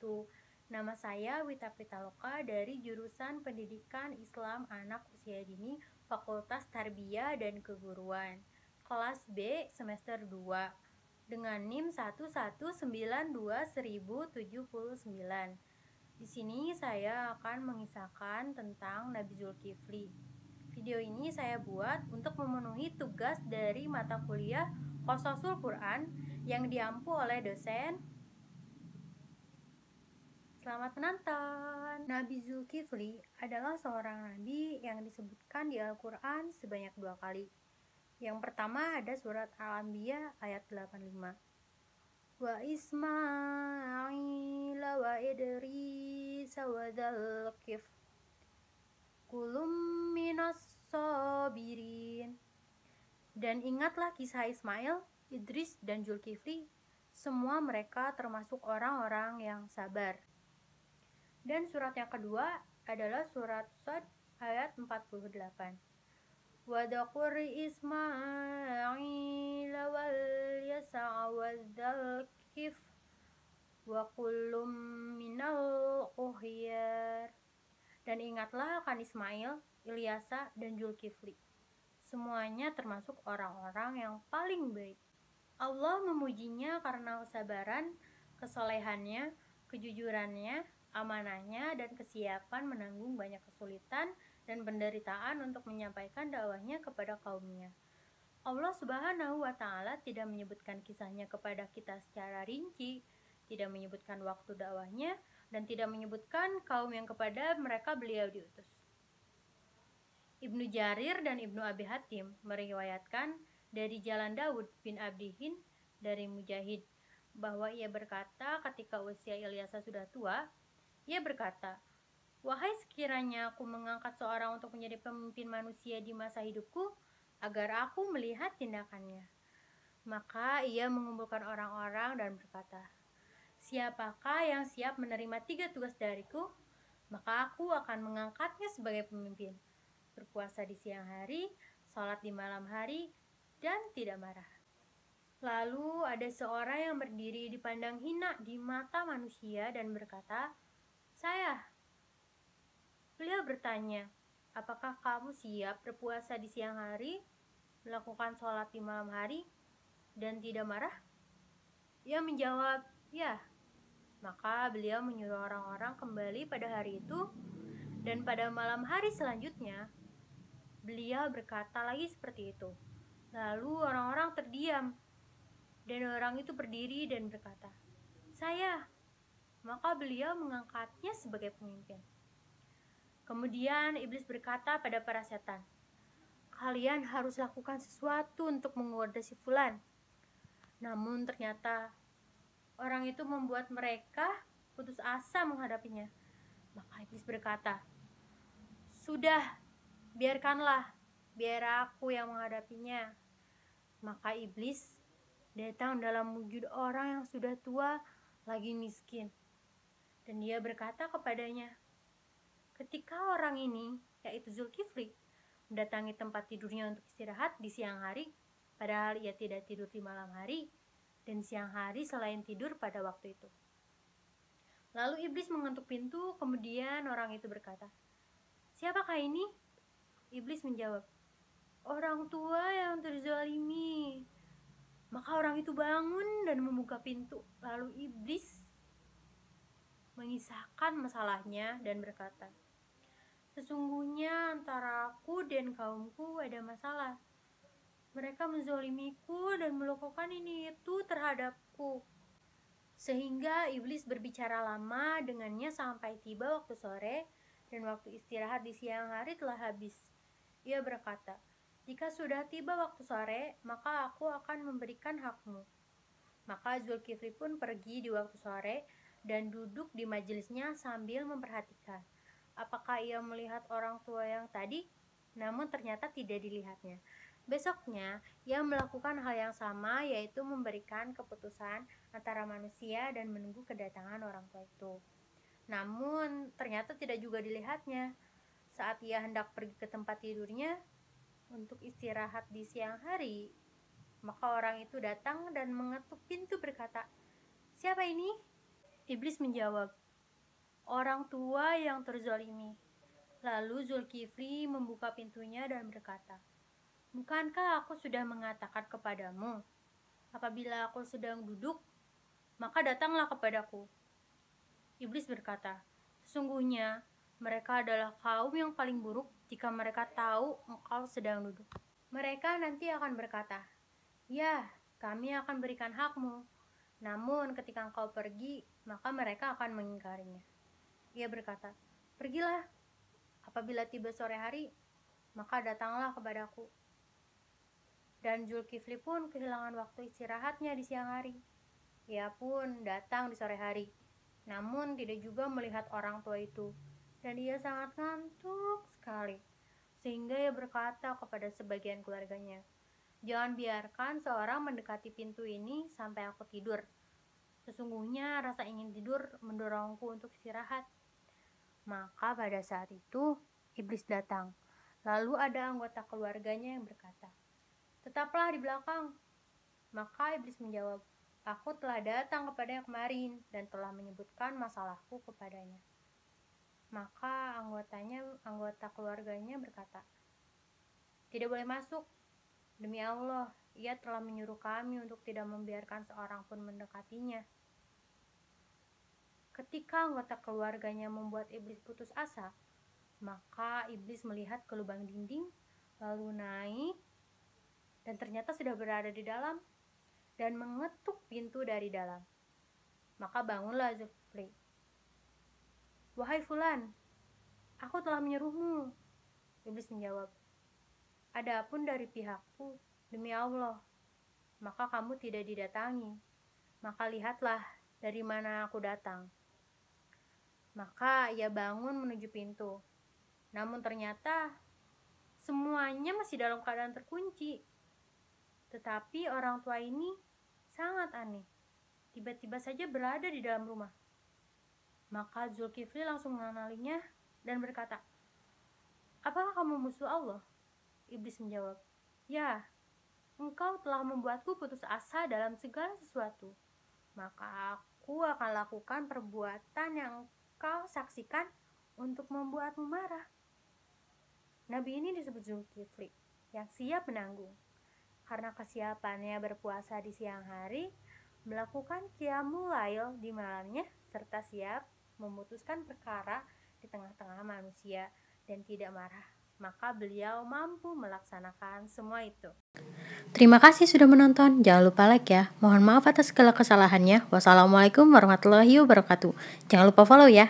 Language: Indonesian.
wabarakatuh. Nama saya Wita Pitaloka dari jurusan Pendidikan Islam Anak Usia Dini Fakultas Tarbiyah dan Keguruan, kelas B semester 2 dengan NIM 1192179. Di sini saya akan mengisahkan tentang Nabi Zulkifli. Video ini saya buat untuk memenuhi tugas dari mata kuliah Qososul Quran yang diampu oleh dosen. Selamat menonton. Nabi Zulkifli adalah seorang nabi yang disebutkan di Al-Quran sebanyak 2 kali. Yang pertama ada surat Al-Anbiya ayat 85. Wa Ismail wa Idris wa Dzalkif kulum minas sabirin. Dan ingatlah kisah Ismail, Idris, dan Zulkifli. Semua mereka termasuk orang-orang yang sabar. Dan surat yang kedua adalah surat Shad ayat 48. Wadzakur Ismail wal Yasa wal Dzalkif wa kullum minal ukhyar. Dan ingatlah akan Ismail, Ilyasa, dan Zulkifli. Semuanya termasuk orang-orang yang paling baik. Allah memujinya karena kesabaran, kesolehannya, kejujurannya, amanahnya, dan kesiapan menanggung banyak kesulitan dan penderitaan untuk menyampaikan dakwahnya kepada kaumnya. Allah Subhanahu wa Ta'ala tidak menyebutkan kisahnya kepada kita secara rinci, tidak menyebutkan waktu dakwahnya, dan tidak menyebutkan kaum yang kepada mereka beliau diutus. Ibnu Jarir dan Ibnu Abi Hatim meriwayatkan dari jalan Daud bin Abdihin dari Mujahid bahwa ia berkata ketika usia Ilyasa sudah tua, ia berkata, "Wahai sekiranya aku mengangkat seorang untuk menjadi pemimpin manusia di masa hidupku, agar aku melihat tindakannya." Maka ia mengumpulkan orang-orang dan berkata, "Siapakah yang siap menerima 3 tugas dariku? Maka aku akan mengangkatnya sebagai pemimpin. Berpuasa di siang hari, sholat di malam hari, dan tidak marah." Lalu ada seorang yang berdiri dipandang hina di mata manusia dan berkata, "Saya." Beliau bertanya, "Apakah kamu siap berpuasa di siang hari, melakukan sholat di malam hari, dan tidak marah?" Ia menjawab, "Ya." Maka beliau menyuruh orang-orang kembali pada hari itu, dan pada malam hari selanjutnya beliau berkata lagi seperti itu. Lalu orang-orang terdiam, dan orang itu berdiri dan berkata, "Saya." Maka beliau mengangkatnya sebagai pemimpin. Kemudian iblis berkata pada para setan, "Kalian harus lakukan sesuatu untuk menggoda si fulan." Namun ternyata orang itu membuat mereka putus asa menghadapinya. Maka iblis berkata, "Sudah, biarkanlah, biar aku yang menghadapinya." Maka iblis datang dalam wujud orang yang sudah tua lagi miskin. Dan dia berkata kepadanya, ketika orang ini, yaitu Zulkifli, mendatangi tempat tidurnya untuk istirahat di siang hari, padahal ia tidak tidur di malam hari, dan siang hari selain tidur pada waktu itu. Lalu iblis mengetuk pintu, kemudian orang itu berkata, "Siapakah ini?" Iblis menjawab, "Orang tua yang terzalimi." Maka orang itu bangun dan membuka pintu. Lalu iblis mengisahkan masalahnya dan berkata, "Sesungguhnya antara aku dan kaumku ada masalah. Mereka menzolimiku dan melakukan ini itu terhadapku." Sehingga iblis berbicara lama dengannya sampai tiba waktu sore, dan waktu istirahat di siang hari telah habis. Ia berkata, "Jika sudah tiba waktu sore, maka aku akan memberikan hakmu." Maka Zulkifli pun pergi di waktu sore dan duduk di majelisnya sambil memperhatikan apakah ia melihat orang tua yang tadi, namun ternyata tidak dilihatnya. Besoknya, ia melakukan hal yang sama, yaitu memberikan keputusan antara manusia dan menunggu kedatangan orang tua itu. Namun, ternyata tidak juga dilihatnya. Saat ia hendak pergi ke tempat tidurnya untuk istirahat di siang hari, maka orang itu datang dan mengetuk pintu berkata, "Siapa ini?" Iblis menjawab, orang tua yang terzalimi. Lalu Zulkifli membuka pintunya dan berkata, bukankah aku sudah mengatakan kepadamu, apabila aku sedang duduk, maka datanglah kepadaku. Iblis berkata, sesungguhnya mereka adalah kaum yang paling buruk jika mereka tahu engkau sedang duduk. Mereka nanti akan berkata, ya, kami akan berikan hakmu. Namun ketika engkau pergi, maka mereka akan mengingkarinya. Ia berkata, pergilah. Apabila tiba sore hari, maka datanglah kepadaku. Dan Zulkifli pun kehilangan waktu istirahatnya di siang hari. Ia pun datang di sore hari, namun tidak juga melihat orang tua itu. Dan ia sangat ngantuk sekali, sehingga ia berkata kepada sebagian keluarganya, jangan biarkan seorang mendekati pintu ini sampai aku tidur. Sesungguhnya rasa ingin tidur mendorongku untuk istirahat. Maka pada saat itu, iblis datang. Lalu ada anggota keluarganya yang berkata, tetaplah di belakang. Maka iblis menjawab, aku telah datang kepadanya kemarin dan telah menyebutkan masalahku kepadanya. Maka anggota keluarganya berkata, tidak boleh masuk. Demi Allah, ia telah menyuruh kami untuk tidak membiarkan seorang pun mendekatinya. Ketika anggota keluarganya membuat iblis putus asa, maka iblis melihat ke lubang dinding, lalu naik, dan ternyata sudah berada di dalam, dan mengetuk pintu dari dalam. Maka bangunlah Zulkifli. Wahai Fulan, aku telah menyuruhmu. Iblis menjawab, adapun dari pihakku, demi Allah, maka kamu tidak didatangi. Maka lihatlah dari mana aku datang. Maka ia bangun menuju pintu. Namun ternyata semuanya masih dalam keadaan terkunci. Tetapi orang tua ini sangat aneh. Tiba-tiba saja berada di dalam rumah. Maka Zulkifli langsung mengenalinya dan berkata, apakah kamu musuh Allah? Iblis menjawab, ya, engkau telah membuatku putus asa dalam segala sesuatu. Maka aku akan lakukan perbuatan yang kau saksikan untuk membuatmu marah. Nabi ini disebut Zulkifli, yang siap menanggung. Karena kesiapannya berpuasa di siang hari, melakukan qiyamul lail di malamnya, serta siap memutuskan perkara di tengah-tengah manusia dan tidak marah. Maka beliau mampu melaksanakan semua itu. Terima kasih sudah menonton. Jangan lupa like ya. Mohon maaf atas segala kesalahannya. Wassalamualaikum warahmatullahi wabarakatuh. Jangan lupa follow ya.